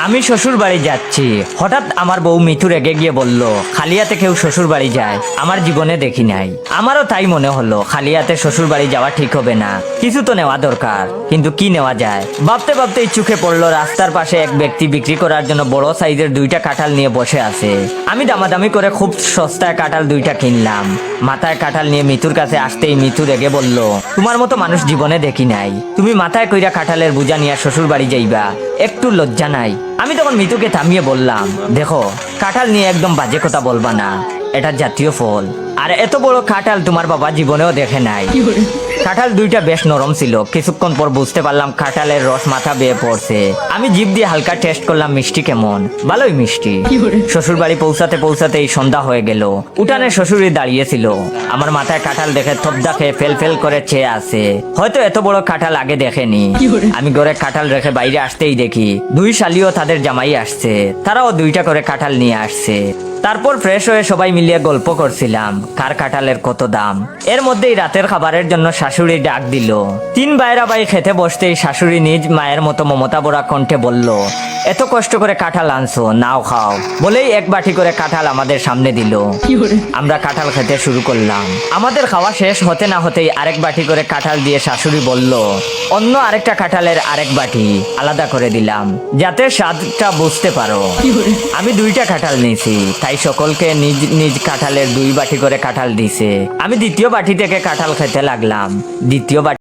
আমি শ্বশুর বাড়ি যাচ্ছি। হঠাৎ আমার বউ মিঠু রেগে গিয়ে বলল, খালি হাতে কেউ শ্বশুর বাড়ি যায়? আমার জীবনে দেখি নাই। আমারও তাই মনে হলো, খালি হাতে শ্বশুর বাড়ি যাওয়া ঠিক হবে না, কিছু তো নেওয়া দরকার। কিন্তু কি নেওয়া যায় ভাবতে ভাবতেই চোখে পড়লো রাস্তার পাশে এক ব্যক্তি বিক্রি করার জন্য বড় সাইজের 2টা কাঁঠাল নিয়ে বসে আছে। আমি দামাদামি করে খুব সস্তায় কাঁঠাল 2টা কিনলাম। মাথায় কাঁঠাল নিয়ে মিঠুর কাছে আসতেই মিঠু রেগে বলল, তোমার মতো মানুষ জীবনে দেখি নাই, তুমি মাথায় কইরা কাঁঠালের বোঝা নিয়ে শ্বশুর বাড়ি যাইবা, একটু লজ্জা নাই? আমি তখন মিতুকে থামিয়ে বললাম, দেখো, কাঁঠাল নিয়ে একদম বাজে কথা বলবা না, এটা জাতীয় ফল। আর এত বড় কাঁঠাল তোমার বাবা জীবনেও দেখে নাই। কাঁঠাল 2টা বেশ নরম ছিল। কিছুক্ষণ পর বুঝতে পারলাম কাঁঠালের রস মাথা বেয়ে পড়ছে। আমি জিভ দিয়ে হালকা টেস্ট করলাম, মিষ্টি কেমন? ভালোই মিষ্টি। শ্বশুর বাড়ি পৌঁছাতে পৌঁছাতেই সন্ধ্যা হয়ে গেল। উঠানে শ্বশুরি দাঁড়িয়েছিল। আমার মাথায় কাঁঠাল দেখে থপদা খেয়ে ফেল ফেল করে চেয়ে আছে। হয়তো এত বড় কাঁঠাল আগে দেখেনি। আমি ঘরে কাঁঠাল রেখে বাইরে আসতেই দেখি 2 শালিও তাদের জামাই আসছে। তারাও 2টা করে কাঁঠাল নিয়ে আসছে। তারপর ফ্রেশ হয়ে সবাই মিলিয়ে গল্প করছিলাম কার কাঁঠালের কত দাম। এর মধ্যেই রাতের খাবারের জন্য শাশুড়ি ডাক দিল। 3 ভাইরা ভাই খেতে বসতেই শাশুড়ি নিজ মায়ের মতো মমতা ভরা কণ্ঠে বলল, এত কষ্ট করে কাঁঠাল আনছো, নাও খাও। বলেই 1 বাটি করে কাঁঠাল আমাদের সামনে দিল। আমরা কাঁঠাল খেতে শুরু করলাম। আমাদের খাওয়া শেষ হতে না হতেই আরেক বাটি করে কাঁঠাল দিয়ে শাশুড়ি বলল, অন্য আরেকটা কাঁঠালের আরেক বাটি আলাদা করে দিলাম, যাতে স্বাদটা বুঝতে পারো। আমি 2টা কাঁঠাল নিয়েছি, তাই সকলকে নিজ নিজ কাঁঠালের 2 বাটি করে কাঁঠাল দিছে। আমি দ্বিতীয় বাটি থেকে কাঁঠাল খেতে লাগলাম। দ্বিতীয় বাটি